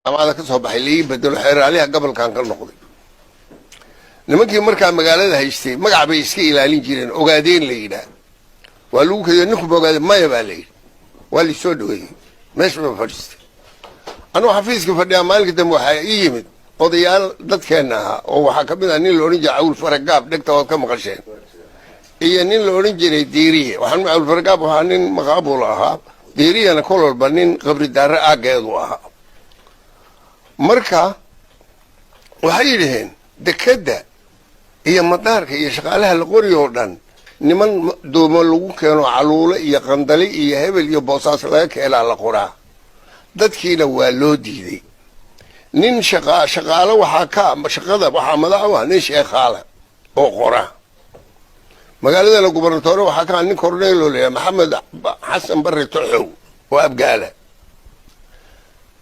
ama aad ka soo baxay lii bedelo xeeraaliha gobolkan ka noqday nimankii markaa magaalada haystay magac bay iska ilaalin jireen ogaadeen la yidhaa waa lagu kadiyo ninku ogaade maya baa la yidhi waa la soo dhaweeyey meesha baa fadhiistay anuu xafiiska fadhiyaa maalinka dambe waxaa ii yimid odayaal dadkeenna ahaa oo waxaa ka mid ah nin la odhan jiray cawil faragaab dhegta waad ka maqasheen iyo nin la odhan jiray diiriye waxaan cawil faragaab waxaa nin maqaabul ahaa diiriyana kol walba nin qabri daarre aaggeedu ahaa marka waxay yidhaheen dekedda iyo madaarka iyo shaqaalaha la qori oo dhan niman doomo lagu keeno caluule iyo qandali iyo hebel iyo boosaas laga keenaa la qoraa dadkiina waa loo diiday nin shaqaalo waxaa ka shaqada waxaa madax u ah nin sheekhaala oo qora magaaladana gubernatoore waxaa ka nin korneeloo leeyahay maxamed xasan barre toxow oo abgaala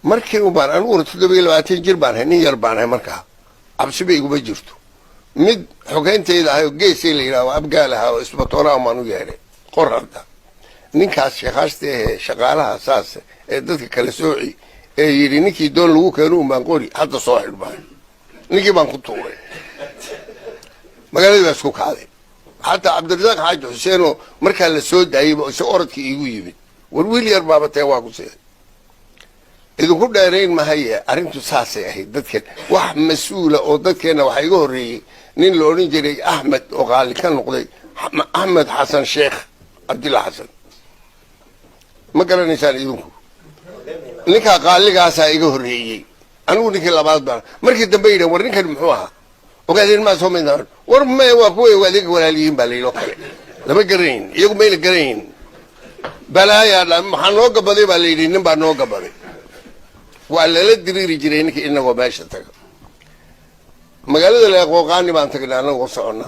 markii ubaan aniguna 27 jir baan ahay nin yar baan ahay markaa cabsi bay iguma jirto mid xogeyntayda ahay oo geesay la yidhaha abgaal ahaa oo isbatoora maan u yeedhay qor hadda ninkaas sheekhaasta ahee shaqaalaha saas ee dadka kala sooci ee yidhi ninkii doon lagu keeno umbaan qori hadda soo xidhbaan ninkii baan ku tuuray magaaladii baa isku kacday xataa cabdirasaaq xaaji xuseenoo markaa la soo daayeyba isa orodkii iigu yimid war wiil yar baaba tee waa ku seeday idinku dheerayn mahaye arrintu saasay ahayd dadkeen wax mas-uula oo dadkeenna waxaa iga horreeyey nin la odhan jiray axmed oo qaali ka noqday axmed xasan sheekh cabdilla xasan ma garanaysaan idinku ninkaa qaaligaasaa iga horreeyey anigu ninkii labaad baan markii dambe yidhahen war ninkan muxuu ahaa ogaadeen maa soo mid war me waa kuway ogaadeenka walaalyihiin baa layidhi oo kale lama garanayn iyagu mayna garanayn balaayaa maxaa noo gabaday baa layidhi nin baa noo gabaday waa lala diriiri jiray ninkii inagoo meesha taga magaalada leeqooqaani baan tagnay anagoo soconna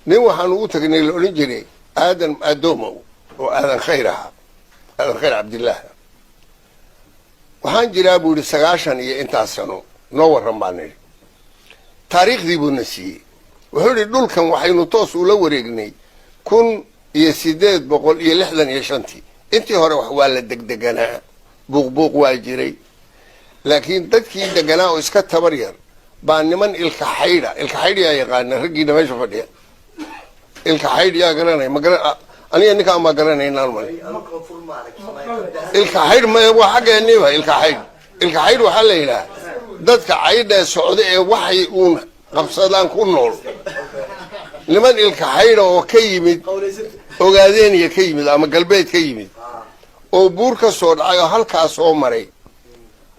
nin waxaan ugu tagnay la odhan jiray aadan adoomow oo aadan khayr ahaa aadan khayr cabdillaah waxaan jiraa buu yidhi 90 iyo intaas sano noo warran baan nidhi taariikhdii buuna siiyey wuxuu yidhi dhulkan waxaynu toos ula wareegnay 1865 intii hore wax waa la degdeganaa buuqbuuq waa jiray laakiin dadkii deganaa oo iska tabar yar baa niman ilka xaydh yaa yaqaana raggiina meesha fadhiya ilka xaydh yaa garanay aniga ninkaan maa garanaynaan mal ilka xaydh maya waa xaggeeniba ilka xaydh waxaa la yidhaha dadka caydhee socda ee waxay uun qabsadaan ku nool niman ilka xaydha oo ka yimid ogaadeeniya ka yimid ama galbeed ka yimid oo buur ka soo dhacay oo halkaa soo maray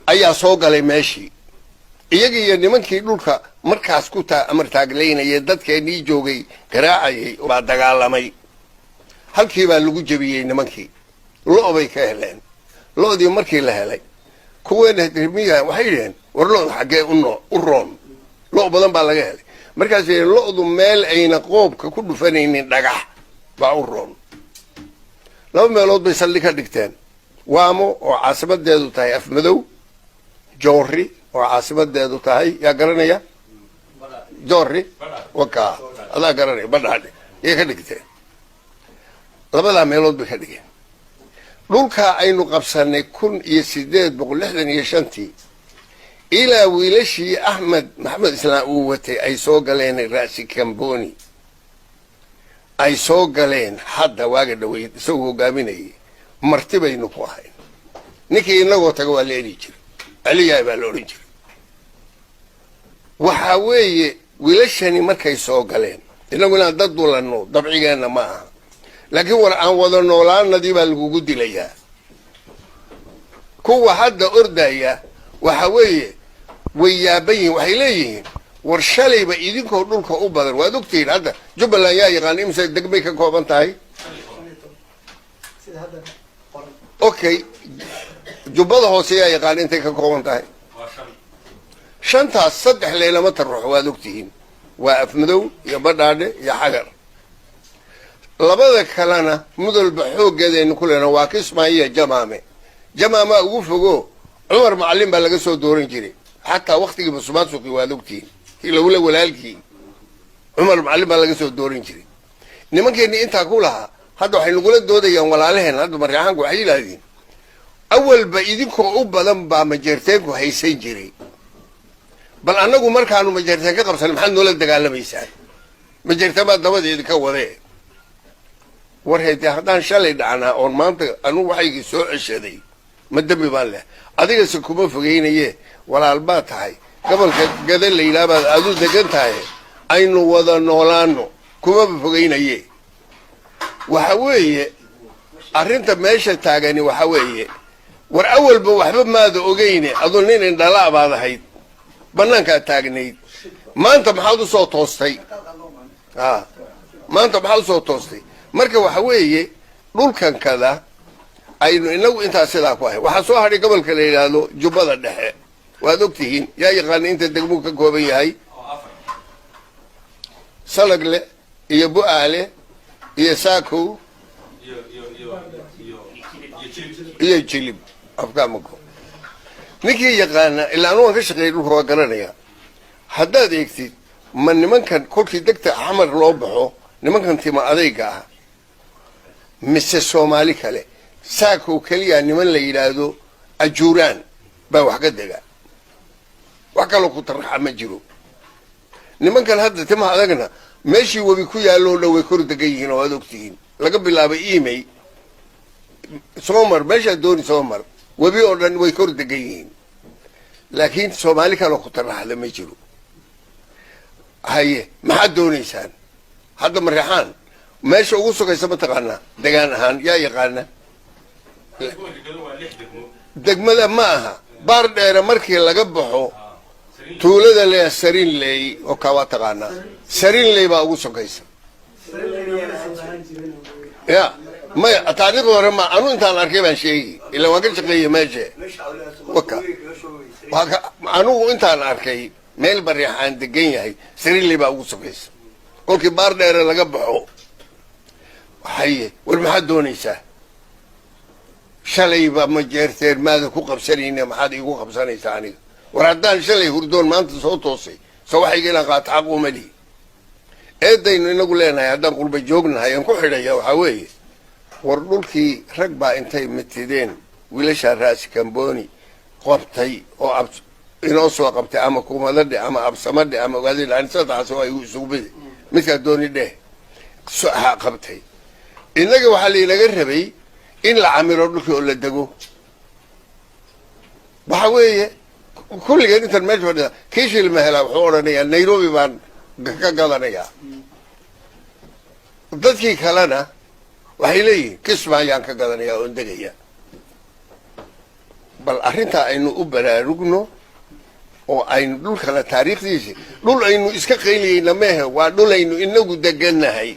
ayaa soo galay meeshii iyagii iyo nimankii dhulka markaas ku amartaaglaynaya dadkeennii joogay garaacayay baa dagaalamay halkii baa lagu jebiyey nimankii lo' bay ka heleen lo'dii markii la helay kuweena miya waxay yidhaheen war lo'da xaggee u roon lo' badan baa laga helay markaas yidhaheen lo'du meel ayna qoobka ku dhufanaynin dhagax baa u roon 2 meelood bay saldhig ka dhigteen waamo oo caasimadeedu tahay afmadow joorri oo caasimadeedu tahay yaa garanaya joorri wakaa adaa garanaya badhaadhe yay ka dhigteen 2 meelood bay ka dhigeen dhulkaa aynu qabsanay 1865 ilaa wiilashii axmed maxamed islaam uu watay ay soo galeen ra'si kamboni ay soo galeen hadda waaga dhaweyd isagoo hogaaminayay marti baynu ku ahayn ninkii inagoo taga waa la eli jiray aliyahay baa la odhan jiray waxaa weeye wiilashani markay soo galeen inagu inaan dad dulanno dabcigeenna ma aha laakiin war aan wada noolaanadii baa lagugu dilayaa kuwa hadda ordaya waxa weeye way yaaban yihiin waxay leeyihiin war shalayba idinkoo dhulka u badan waad ogtihiin hadda jubbaland yaa yaqaan imse degmay ka kooban tahay okay jubbada hoose yaa yaqaan intay ka kooban tahay 5taas 3 leelama tarruux waad ogtihiin waa afmadow iyo badhaadhe iyo xagar labada kalena mudalba xooggeedaynu ku leena waa kismaayo jamaama ugu fogo cumar macallin baa laga soo dooran jiray xataa waqtigii musuqmaasuqi waad ogtihiin ilowla walaalkii cumar macallin baa laga soo dooran jiray nimankeennii intaa ku lahaa hadda waxay nagula doodayaan walaalaheen hadda maryaxaanku waxay yidhaahdeen أول بإيدكم أبدا بمجرتين وهيسين جري بل أنكم مركانوا مجرتين كقبل محل ولا دجال ميسان مجرتين ما دمد إيدك وذي ورهيت هذا شلي دعنا أو منطق أنو وحي سوء الشدي ما دبي بالله أديك سكوب فوقين يه ولا البات هاي قبل كذا اللي لا بعد أدو دقنت هاي أينو وذا نولانو كوب فوقين يه وحويه أرنت ماشي تاجني وحويه والأول بوحب ماذا أجيني أظنين إن دلع بعض هيد بنانك تاجني ما أنت محاول صوت توستي ما أنت محاول صوت توستي مركب وحويه دول كان كذا إنه أنت أسلاك واحد وحصوها لي قبل كليل هذا جبض الدحى وذكتين يا يغني أنت تجمعك كوبي هاي سلق له يبوء عليه يساكو يجلب أفكامكم نكي يقانا إلا أنو أنك شغيل هو قرانيا حداد يكتي من كان كل في دكتة حمر لوبحو نمن كان تيما أذيقها مس الصومالي كالي ساكو كليا نمن ليلادو أجوران باو حق الدقاء وكالو كترحا مجرو نمن كان هذا تيما أذيقنا ماشي وبيكو يالو لو يكور دقايين وهذوكتين لقب الله بإيمي سومر ماشي دوني سومر وبيقولن ويكور دقايين لكن صومالي كانوا كترحا لما يجرو هاي ما حد دوني إنسان هذا مريحان ماشي أقصو كيسا بتقانا دقان هان يا يقانا دقمدا maaha baar dheer markii laga baxo tuulada le sarin leey oo ka waa taqaana sarin leey baa ugu sokaysa ya ma taariikh hore ma anu intaan arkay baan sheegi ila waan ka shaqeeyay meesha waka anu intaan arkay meel bariixaan degan yahay sarin leey baa ugu sokaysa kolkii baar dheer laga baxo waxay war maxaad doonaysaa shalay ba ma jeerteen maada ku qabsanayna maxaad igu qabsanaysaa aniga war haddaan shalay hurdoon maanta soo toosay soo waxay inaan qaato xaq uma lihi eedaynu inagu leenahay haddaan qurba joognahay aan ku xidhaya waxaa weeye war dhulkii rag baa intay mitideen wiilasha raasi kamboni qabtay oo inoo soo qabtay ama kuumadadhe ama absamadhe ama ogaadii lahayn sadexaas oo ay isugu bidi midkaa dooni dheh ha qabtay innaga waxaa laynaga rabay in la camiro dhulkii oo la dego waxa weeye kulligeen intan meesha fadhida kiishil ma helaa wuxuu odhanayaa nairobi baan ka gadanayaa dadkii kalena waxay leeyihiin kisma ayaan ka gadanayaa oon degaya bal arrintaa aynu u baraarugno oo aynu dhulkana taariikhdiisi dhul aynu iska qayliyeyna mehe waa dhul aynu inagu degannahay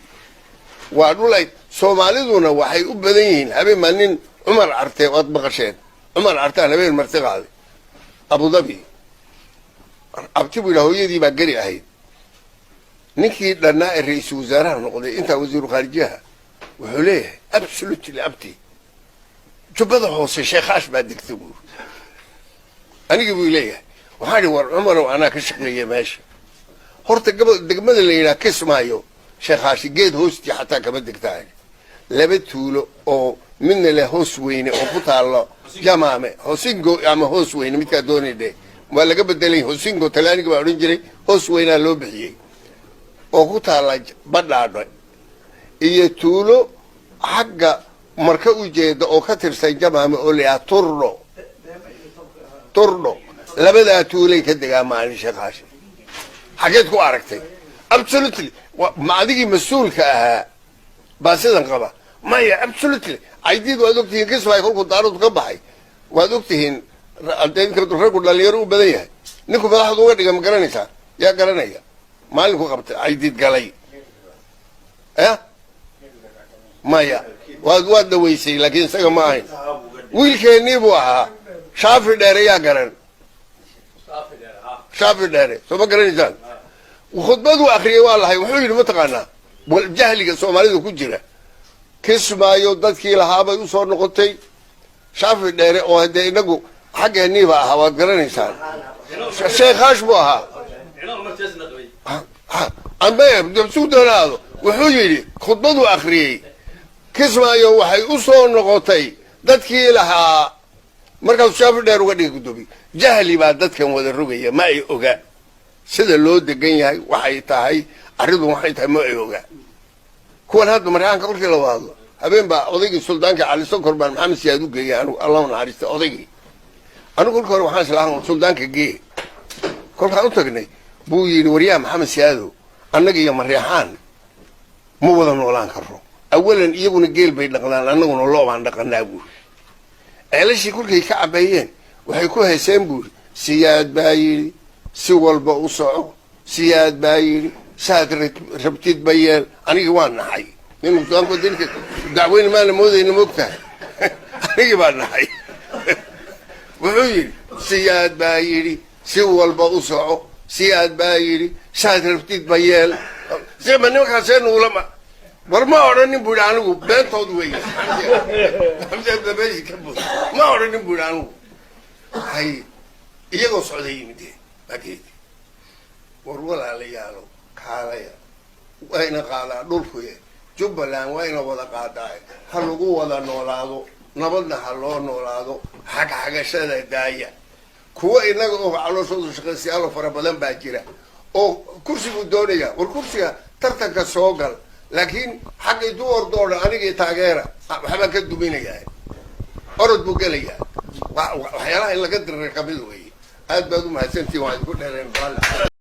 waa dhul ay soomaaliduna waxay u badan yihiin habeen maa nin cumar carte oad maqasheen cumar cartaan habeen marti qaaday abudabi abti buu yidhaa hooyadii baa geri ahayd ninkii dhannaa ee ra-iisul wasaaraha noqday intaa wasiiru khaarijiyaha wuxuu leeyahay absolutely abti jubbada hoose sheekaash baa degta buu anigii buu leeyahay waxaan idhi war cumarow anaa ka shaqeeya meesha horta degmada la yidhaha kismaayo sheekaashi geed hoostii xataa kama degtaa laba tuulo oo midna leh hoos weyne oo ku taalo jamaame hosingo ama hoos weyne midkaa doonay dheh waa laga bedelay hosingo talaaniga baa odhan jiray hoos weynaa loo bixiyey oo ku taala badhaadho iyo tuulo xagga marka u jeeda oo ka tirsan jamaame oo layaha turdho labadaa tuulay ka degaa maalin sheekaashi xageed ku aragtay absolutely ma adigii mas-uulka ahaa baa sidan qaba maya absolutely caydiid waad ogtihiin kismay kolkuu daaradu ka baxay waad ogtihiin raggu dhalinyaro u badan yahay ninku madaxdu uga dhiga ma garanaysaa yaa garanaya maalinku qabtay caydiid galay ya maya waad dhaweysay laakiin isaga ma ahayn wiilkeennii buu ahaa shaafi dheere yaa garan shaafi dheere soo ma garanaysaan khudbaduu akriyay waa lahay wuxuu yidhi mataqaanaa jahliga soomaalida ku jira kismaayo dadkii lahaabay usoo noqotay shaafi dheere oo haddee inagu xaggeeniiba ahaa waad garanaysaan sheekaash buu ahaa suu doonaado wuxuu yidhi khudbaduu akriyey kismaayo waxay usoo noqotay dadkii lahaa markaasuu shaafi dheer uga dhigay guddoomiye jahli baa dadkan wada rogaya ma ay ogaa sida loo degan yahay waxay tahay arrintu waxay tahay ma ay ogaa kuwan hadda maryaanka markii la wado habeen baa odaygii suldaanka cali sokor baan maxamed siyaad u geeyay anigu allah naxariista odaygii anigu kolka hore waxaan islaahan suldaanka geey kolkaan u tagnay buu yidhi waryaa maxamed siyaadow annaga iyo maryaxaan ma wada noolaan karro awalan iyaguna geel bay dhaqdaan annaguna loo baan dhaqanaa buuri ceelashii kolkay ka cabeeyeen waxay ku hayseen buuri siyaad baa yidhi si walba u soco siyaad baa yidhi saad rabtid ba yeel anigii waa naxay nin suldaanku dilka dacweyne maana moodayna moogtahay anigii baa naxay wuxuu yidhi siyaad baa yidhi si walba u soco siyaad baa yidhi saad rabtid ba yeel sima nimankaasee nuulama war ma odhanin buu yidhi anigu beentood wey ma odhanin buu yidhi anigu hay iyagoo socday yimideen bakeedi war walaalayaalo kaalaya wayna qaadaa dhulkuye jubbaland wayna wada qaadaa ha lagu wada noolaado nabadna ha loo noolaado xagxagashada daaya kuwa inaga oo calooshoodu shaqaysiyaalo fara badan baa jira oo kursigu doonaya war kursiga tartanka soo gal laakiin xaggay du ordooda anigii taageera waxbaa ka duminayaa orod buu gelayaa waxyaalaha in laga diray kamid weeye aad baad u mahadsantihin waan idinku dheereen